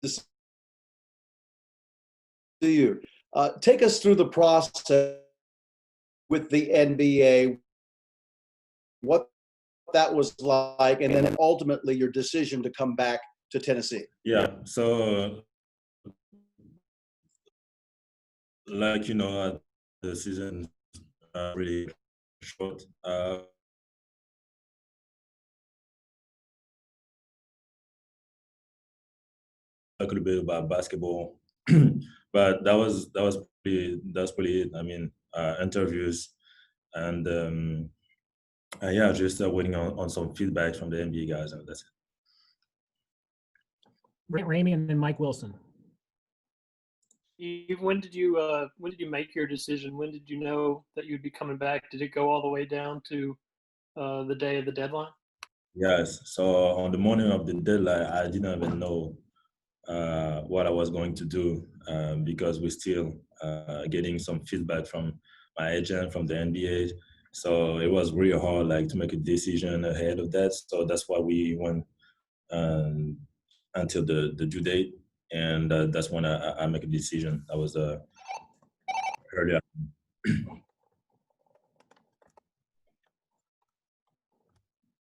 to see you. Take us through the process with the NBA, what that was like, and then ultimately your decision to come back to Tennessee. Yeah, so like the season really short. A little bit about basketball, but that's pretty it. I mean, interviews and yeah, just waiting on some feedback from the NBA guys, and that's it. Brent Ramey and then Mike Wilson. When did you make your decision? When did you know that you'd be coming back? Did it go all the way down to the day of the deadline? Yes. So on the morning of the deadline, I didn't even know what I was going to do because we're still getting some feedback from my agent from the NBA. So it was really hard, like, to make a decision ahead of that. So that's why we went until the due date, and that's when I make a decision. That was earlier.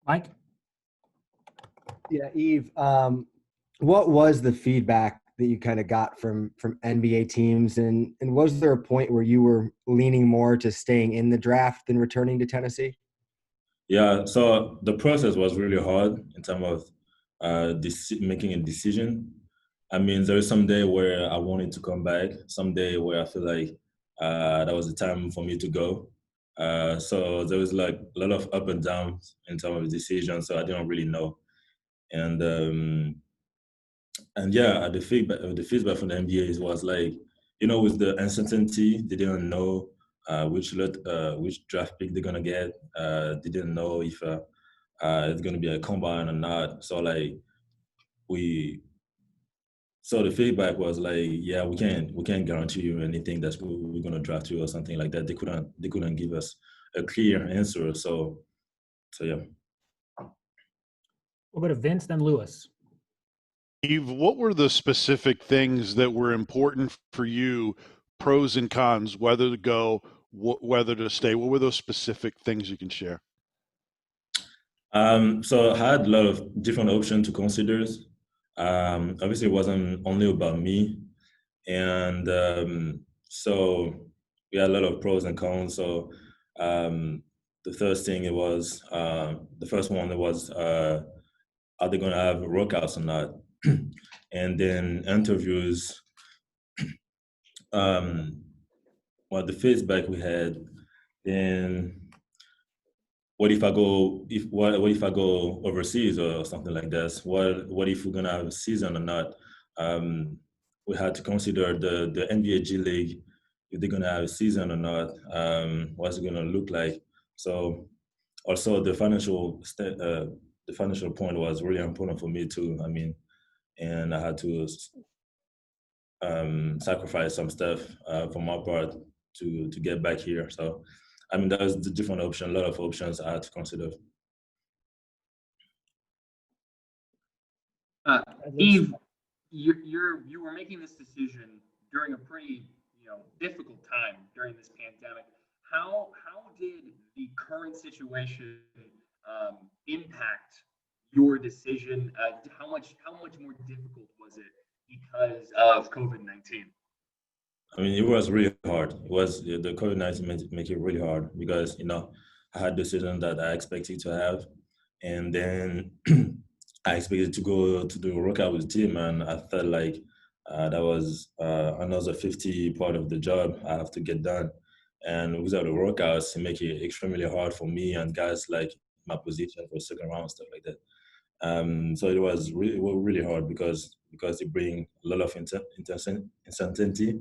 Mike? Yeah, Yves, what was the feedback that you kind of got from NBA teams, and was there a point where you were leaning more to staying in the draft than returning to Tennessee? Yeah, so the process was really hard in terms of making a decision. I mean, there is some day where I wanted to come back, some day where I feel like that was the time for me to go. So there was like a lot of up and downs in terms of decision, so I didn't really know. And yeah, the feedback from the NBA was like, with the uncertainty, they didn't know which draft pick they're gonna get. They didn't know if it's gonna be a combine or not. So the feedback was like, yeah, we can't guarantee you anything that we're gonna draft you or something like that. They couldn't give us a clear answer. So yeah. We'll go to Vince, then Lewis. Yves, what were the specific things that were important for you, pros and cons, whether to go, whether to stay? What were those specific things you can share? So I had a lot of different options to consider. Obviously, it wasn't only about me, and so we had a lot of pros and cons. So the first one was are they going to have workouts or not, and then interviews. The feedback we had, then what if I go overseas or something like this? What if we're gonna have a season or not? We had to consider the NBA G League, if they're gonna have a season or not. What's it gonna look like? So also the financial point was really important for me too. I mean, and I had to sacrifice some stuff for my part to get back here. So I mean, that was the different option, a lot of options I had to consider. Yves, you were making this decision during a pretty difficult time during this pandemic. How did the current situation impact your decision? How much more difficult was it because of COVID-19? I mean, it was really hard. It was the COVID-19 make it really hard because I had decisions that I expected to have, and then I expected to go to the workout with the team, and I felt like that was another 50 part of the job I have to get done. And without the workouts, it make it extremely hard for me and guys like my position for second round, stuff like that. So it was really hard because it bring a lot of uncertainty.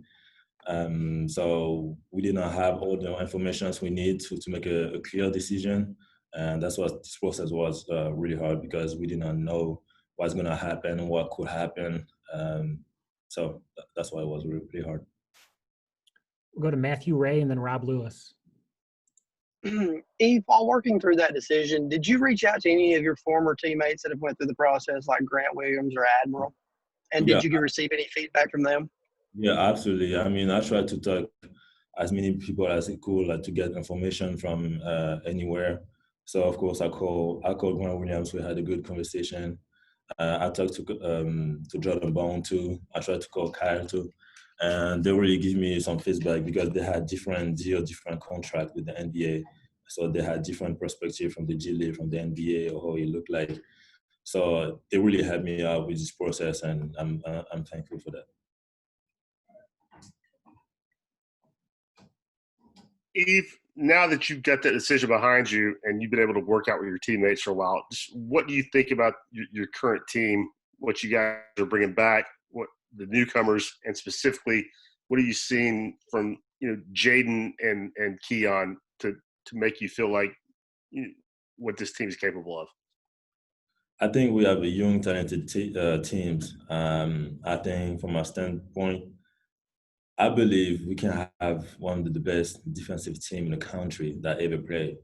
So we did not have all the information we need to make a clear decision. And that's what this process was really hard because we did not know what's going to happen, what could happen. So that's why it was really hard. We'll go to Matthew Ray and then Rob Lewis. Yves, while working through that decision, did you reach out to any of your former teammates that have went through the process, like Grant Williams or Admiral? And Yeah, did you receive any feedback from them? yeah, absolutely. I mean, I try to talk as many people as I could, like, to get information from anywhere. So of course, I called Grant Williams. We had a good conversation. I talked to Jordan Bone too. I tried to call Kyle too, and they really give me some feedback because they had different deal, different contract with the NBA. So they had different perspective from the G League, from the NBA, or how it looked like. So they really helped me out with this process, and I'm thankful for that. Yves, now that you've got that decision behind you and you've been able to work out with your teammates for a while, just what do you think about your current team, what you guys are bringing back, what the newcomers, and specifically, what are you seeing from Jaden and Keon to make you feel like what this team is capable of? I think we have a young, talented teams. I think from a standpoint, I believe we can have one of the best defensive team in the country that ever played.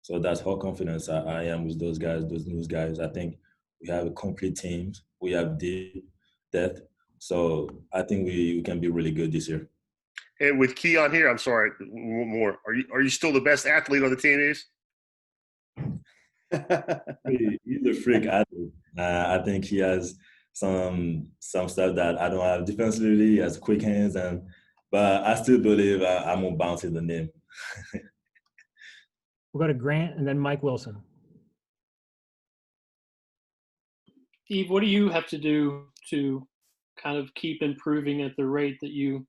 So that's how confident I am with those guys, those news guys. I think we have a complete team. We have deep depth. So I think we can be really good this year. And with Keon here, I'm sorry, one more. Are you still the best athlete on the team, Yves? He's a freak athlete. I think he has some stuff that I don't have defensively. He has quick hands, but I still believe I'm gonna bounce in the name. We'll go to Grant and then Mike Wilson. Yves, what do you have to do to kind of keep improving at the rate that you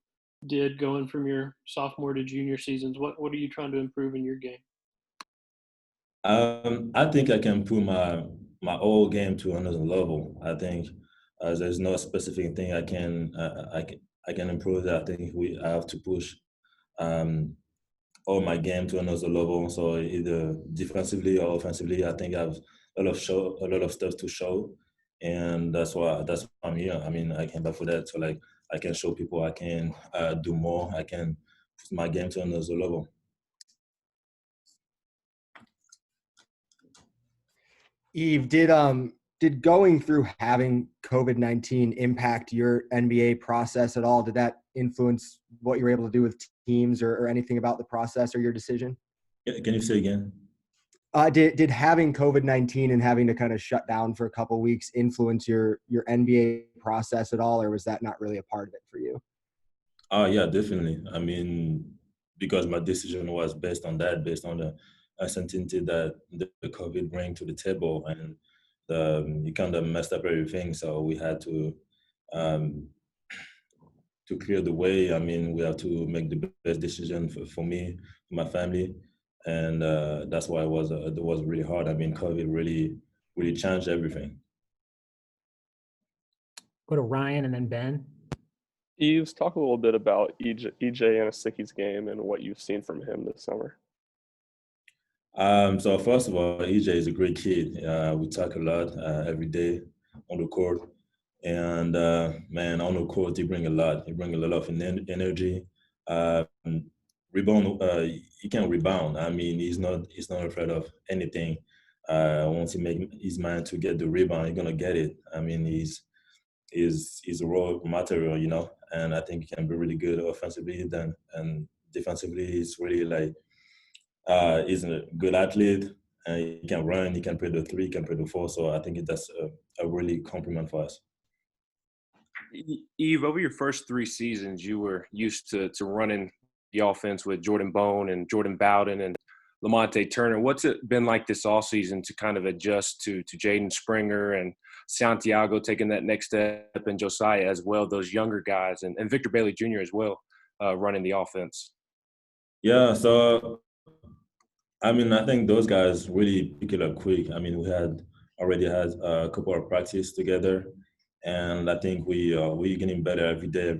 did going from your sophomore to junior seasons? What are you trying to improve in your game? I think I can put my whole game to another level. I think there's no specific thing I can improve. I think I have to push um, all my game to another level. So either defensively or offensively, I think I have a lot of stuff to show, and that's why I'm here. I mean, I came back for that, so like I can show people I can do more. I can put my game to another level. Yves, did going through having COVID-19 impact your NBA process at all? Did that influence what you were able to do with teams or anything about the process or your decision? Can you say again? Did having COVID-19 and having to kind of shut down for a couple of weeks influence your NBA process at all, or was that not really a part of it for you? Oh yeah, definitely. I mean, because my decision was based on the uncertainty that the COVID bring to the table, and it kind of messed up everything. So we had um, to clear the way. I mean, we have to make the best decision for me, for my family, and that's why it was really hard. I mean, COVID really changed everything. Go to Ryan and then Ben. Yves, talk a little bit about EJ Anasicki's game and what you've seen from him this summer. So first of all, EJ is a great kid. We talk a lot every day on the court, and man, on the court he bring a lot. He bring a lot of energy. Um, Rebound, he can rebound. I mean, he's not afraid of anything. Once he make his mind to get the rebound, he's gonna get it. I mean, he's a raw material, and I think he can be really good offensively. Then and defensively, he's really like. He's a good athlete, and he can run, he can play the three, he can play the four. So I think that's a really compliment for us. Yves, over your first 3 seasons, you were used to running the offense with Jordan Bone and Jordan Bowden and Lamonte Turner. What's it been like this offseason to kind of adjust to Jaden Springer and Santiago taking that next step, and Josiah as well, those younger guys, and Victor Bailey Jr. as well, running the offense? Yeah, so I mean, I think those guys really pick it up quick. I mean, we already had a couple of practice together, and I think we're getting better every day,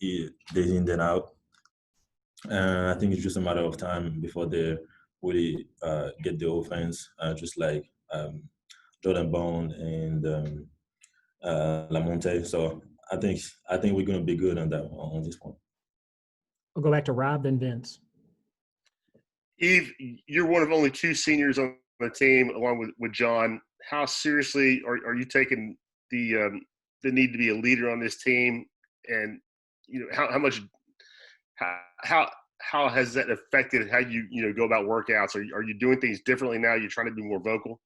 day in, day out. And I think it's just a matter of time before they really get the offense, just like Jordan Bone and Lamonte. So I think we're going to be good on this one. We'll go back to Rob, then Vince. Yves, you're one of only 2 seniors on the team, along with John. How seriously are you taking the the need to be a leader on this team, and how much how has that affected how you go about workouts? Are you doing things differently now? You're trying to be more vocal.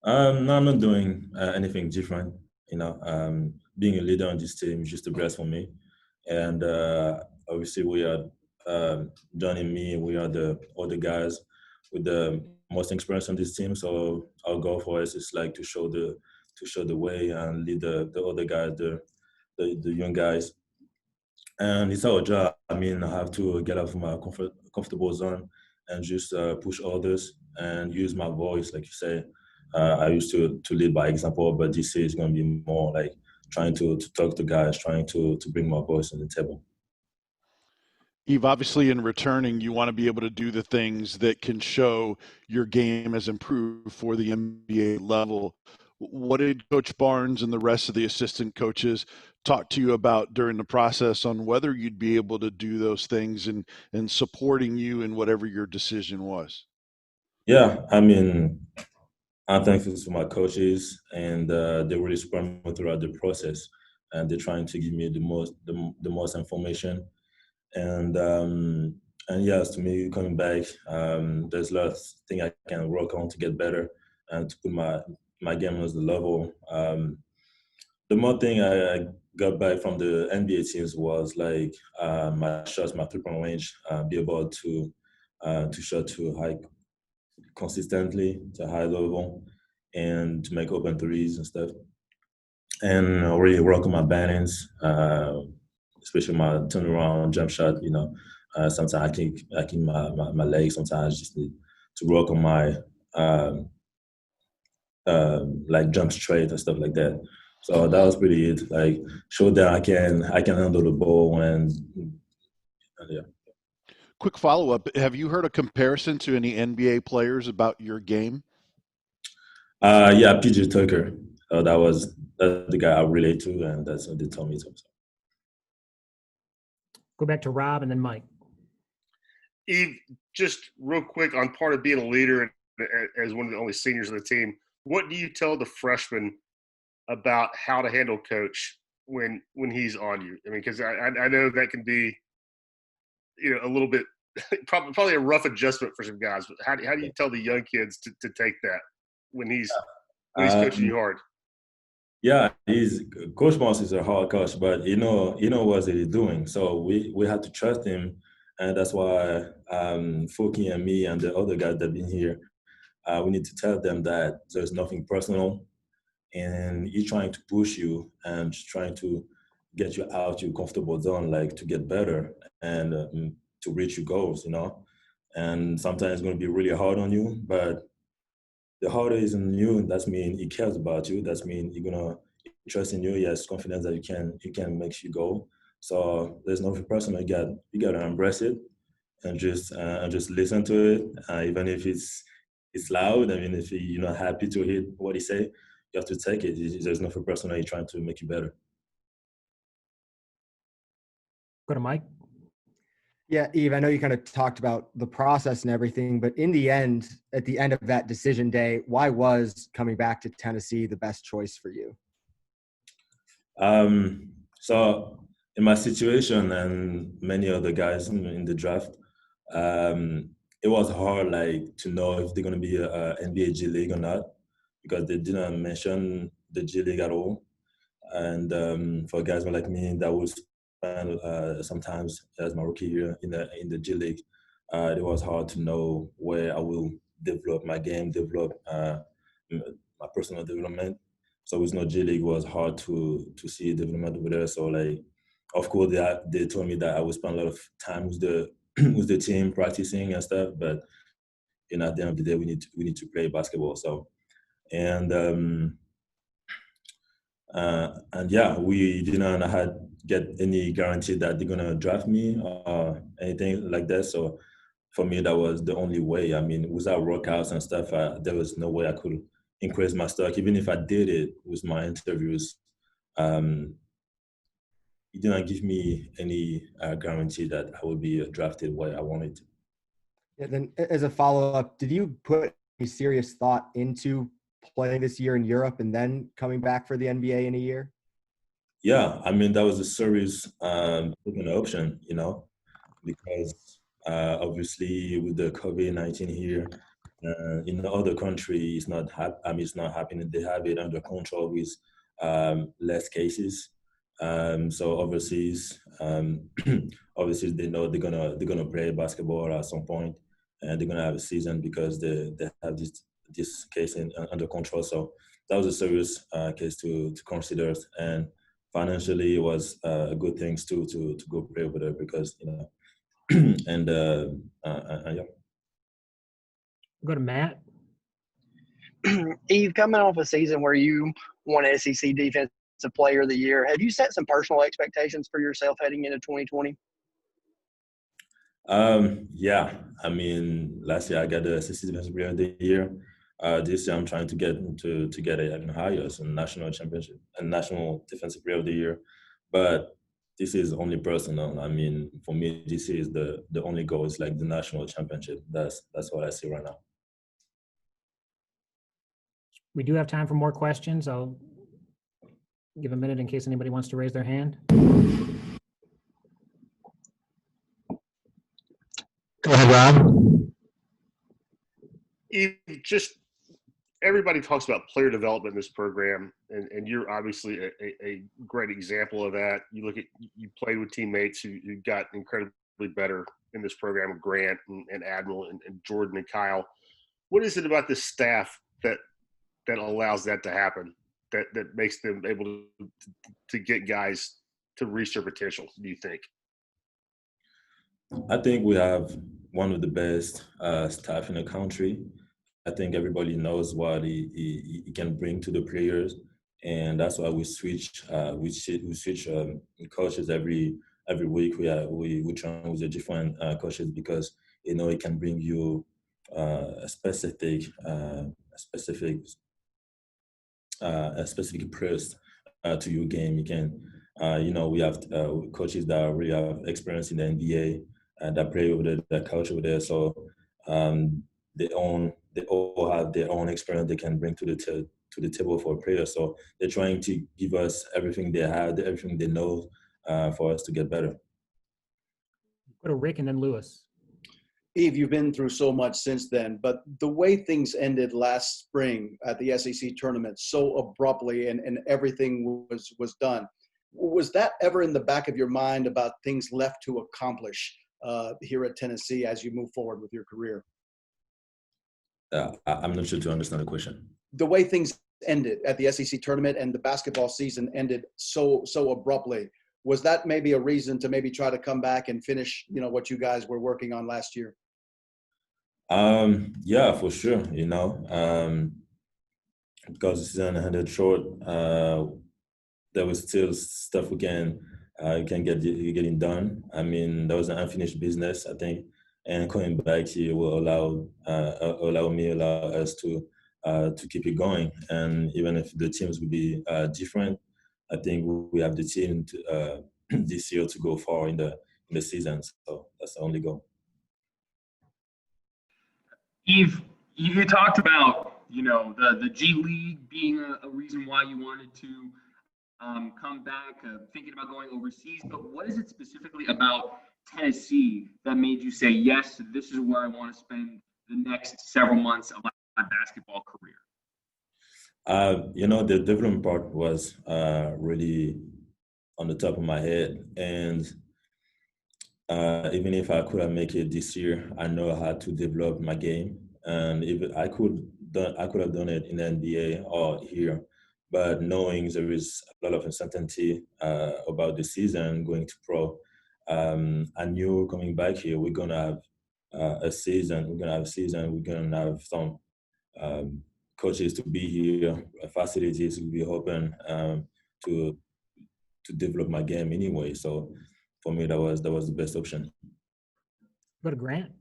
No, I'm not doing anything different. Being a leader on this team is just the best for me. And obviously, we are John and me. We are the other guys with the most experience on this team. So our goal for us is like to show the way and lead the other guys, the young guys. And it's our job. I mean, I have to get out of my comfortable zone and just push others and use my voice, like you say. I used to lead by example, but this year is going to be more like trying to talk to guys, trying to bring my voice on the table. Yves, obviously in returning, you want to be able to do the things that can show your game has improved for the NBA level. What did Coach Barnes and the rest of the assistant coaches talk to you about during the process on whether you'd be able to do those things and supporting you in whatever your decision was? Yeah, I mean, I'm thankful to my coaches, and they really support me throughout the process, and they're trying to give me the most information. And yes, to me coming back, there's a lot of things I can work on to get better and to put my game on the level. The more thing I got back from the NBA teams was like my shots, my 3-point range, be able to shot to high consistently to high level and to make open threes and stuff. And I really work on my balance, especially my turnaround jump shot. Sometimes I keep my legs. Sometimes I just need to work on my like jump straight and stuff like that. So that was pretty it. Like show that I can handle the ball and yeah. Quick follow-up. Have you heard a comparison to any NBA players about your game? Yeah, PJ Tucker. That's the guy I relate to, and that's what they told me to. Go back to Rob and then Mike. Yves, just real quick on part of being a leader as one of the only seniors on the team, what do you tell the freshmen about how to handle coach when he's on you? I mean, because I know that can be, a little bit probably a rough adjustment for some guys. But how do you tell the young kids to take that when he's coaching you hard? Yeah, Coach Pons is a hard coach, but you know what he's doing. So we have to trust him, and that's why Foki and me and the other guys that have been here, we need to tell them that there's nothing personal, and he's trying to push you and trying to get you out your comfortable zone, like to get better and to reach your goals, And sometimes it's going to be really hard on you, but the harder is on you, that means he cares about you. That means he's gonna trust in you. He has confidence that you can make you go. So there's nothing personal. You gotta embrace it and just listen to it, even if it's loud. I mean, if you're not happy to hear what he say, you have to take it. There's nothing personal. He's trying to make you better. Go to Mike. Yeah, Yves, I know you kind of talked about the process and everything, but in the end, at the end of that decision day, why was coming back to Tennessee the best choice for you? So in my situation and many other guys in the draft, it was hard, like, to know if they're going to be a NBA G League or not, because they didn't mention the G League at all. And for guys like me that would spend sometimes as my rookie year in the G League, it was hard to know where I will develop my game, develop my personal development. So with no G League, it was hard to see development over there. So like, of course, they told me that I would spend a lot of time with the with the team practicing and stuff. But at the end of the day, we need to play basketball. So and yeah, we didn't get any guarantee that they're gonna draft me or anything like that. So for me, that was the only way. I mean, without workouts and stuff, there was no way I could increase my stock. Even if I did it with my interviews, it didn't give me any guarantee that I would be drafted where I wanted to. Yeah, then as a follow-up, did you put any serious thought into playing this year in Europe and then coming back for the NBA in a year? Yeah, I mean that was a serious taking option, because obviously with the COVID-19 here in other country, it's not happening. They have it under control with less cases. So overseas, obviously they know they're gonna play basketball at some point, and they're gonna have a season because they have this case under control. So that was a serious case to consider, and financially it was a good thing to go play over there because and yeah. Go to Matt. Eve, coming off a season where you won SEC Defensive Player of the Year, have you set some personal expectations for yourself heading into 2020? Yeah, I mean, last year I got the SEC Defensive Player of the Year. This year I'm trying to get it even higher, so national championship and national defensive player of the year. But this is only personal. I mean, for me, this is the only goal is like the national championship. That's what I see right now. We do have time for more questions. I'll give a minute in case anybody wants to raise their hand. Go ahead, Rob. Just everybody talks about player development in this program, and you're obviously a great example of that. You played with teammates who got incredibly better in this program with Grant and Admiral and Jordan and Kyle. What is it about this staff that allows that to happen, that makes them able to get guys to reach their potential, do you think? I think we have one of the best staff in the country. I think everybody knows what he can bring to the players, and that's why we switch coaches every week. We try with the different coaches because it can bring you a specific approach to your game. You can, we have coaches that really have experience in the NBA that play over there, that coach over there. So they all have their own experience they can bring to the table for players. So they're trying to give us everything they have, everything they know, for us to get better. Go to Rick and then Lewis. Eve, you've been through so much since then, but the way things ended last spring at the SEC tournament so abruptly and everything was done, was that ever in the back of your mind about things left to accomplish here at Tennessee as you move forward with your career? I'm not sure to understand the question. The way things ended at the SEC tournament and the basketball season ended so abruptly, was that maybe a reason to maybe try to come back and finish, what you guys were working on last year? Yeah, for sure. Because the season ended short, there was still stuff we can get getting done. I mean, there was an unfinished business, I think, and coming back here will allow us to keep it going. And even if the teams will be different, I think we have the team to, this year to go far in the season. So that's the only goal. Yves, you talked about, the G League being a reason why you wanted to come back, thinking about going overseas. But what is it specifically about Tennessee that made you say, yes, this is where I want to spend the next several months of my basketball career? The development part was really on the top of my head. And even if I couldn't make it this year, I know how to develop my game. And if I could have done it in the NBA or here, but knowing there is a lot of uncertainty about the season going to pro, I knew coming back here we're gonna have a season. We're gonna have some coaches to be here, facilities to be open to develop my game anyway. So for me, that was the best option. Go to Grant.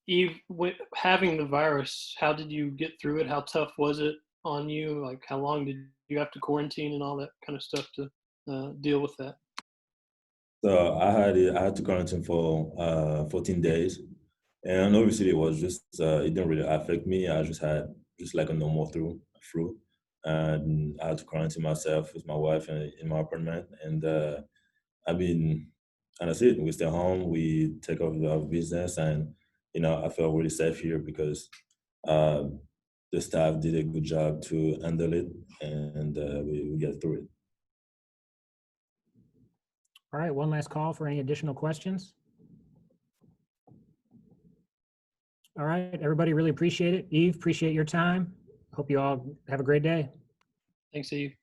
Yves, with having the virus, how did you get through it? How tough was it on you? Like, how long did you have to quarantine and all that kind of stuff to deal with that? So I had to quarantine for 14 days, And obviously, it was just it didn't really affect me. I just had just like a normal flu, and I had to quarantine myself with my wife in my apartment. And I mean, and that's it. We stay home. We take over our business, and I felt really safe here because uh, the staff did a good job to handle it, and we get through it. All right, one last call for any additional questions. All right, everybody, really appreciate it. Yves, appreciate your time. Hope you all have a great day. Thanks, Eve.